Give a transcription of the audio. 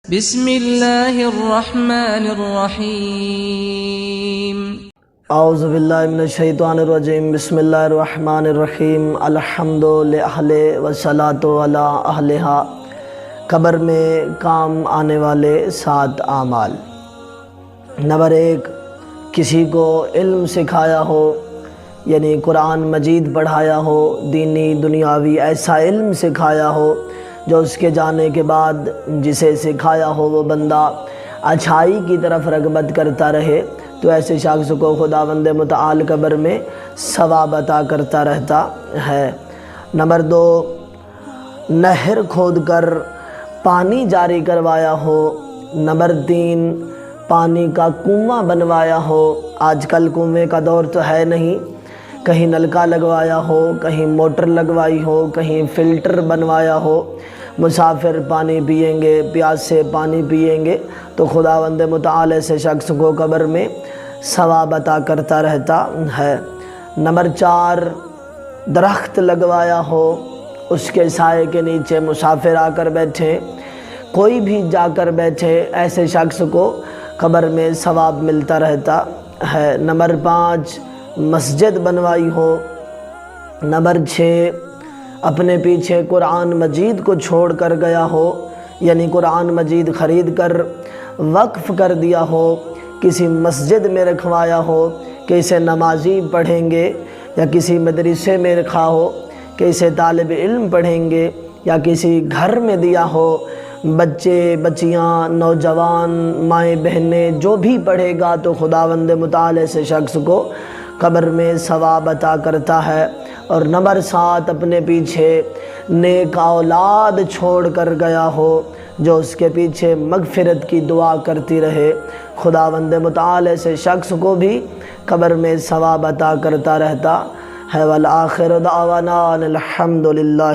بسم اللہ الرحمن الرحیم اعوذ باللہ من الشیطان الرجیم بسم اللہ الرحمن الرحیم الحمد للہ والصلاۃ علی اہلہا۔ قبر میں کام آنے والے 7 اعمال۔ نمبر 1، کسی کو علم سکھایا ہو، یعنی قرآن مجید پڑھایا ہو، دینی دنیاوی ایسا علم سکھایا ہو جو اس کے جانے کے بعد جسے سکھایا ہو وہ بندہ اچھائی کی طرف رغبت کرتا رہے تو ایسے شخص کو خداوند متعال قبر میں ثواب عطا کرتا رہتا ہے۔ نمبر 2، نہر کھود کر پانی جاری کروایا ہو۔ نمبر 3، پانی کا کنواں بنوایا ہو۔ آج کل کنویں کا دور تو ہے نہیں، کہیں نلکا لگوایا ہو، کہیں موٹر لگوائی ہو، کہیں فلٹر بنوایا ہو۔ مسافر پانی پئیں گے، پیاسے پانی پئیں گے تو خداوند متعال ایسے شخص کو قبر میں ثواب عطا کرتا رہتا ہے۔ نمبر 4، درخت لگوایا ہو، اس کے سائے کے نیچے مسافر آ کر بیٹھے، کوئی بھی جا کر بیٹھے، ایسے شخص کو قبر میں ثواب ملتا رہتا ہے۔ نمبر 5، مسجد بنوائی ہو۔ نمبر 6، اپنے پیچھے قرآن مجید کو چھوڑ کر گیا ہو، یعنی قرآن مجید خرید کر وقف کر دیا ہو، کسی مسجد میں رکھوایا ہو کہ اسے نمازی پڑھیں گے، یا کسی مدرسے میں رکھا ہو کہ اسے طالب علم پڑھیں گے، یا کسی گھر میں دیا ہو، بچے بچیاں نوجوان مائیں بہنیں جو بھی پڑھے گا تو خداوند متعال ایسے شخص کو قبر میں ثواب عطا کرتا ہے۔ اور نمبر 7، اپنے پیچھے نیک اولاد چھوڑ کر گیا ہو جو اس کے پیچھے مغفرت کی دعا کرتی رہے، خداوند متعال ایسے شخص کو بھی قبر میں ثواب عطا کرتا رہتا ہے۔ والآخر دعوانا الحمد للہ۔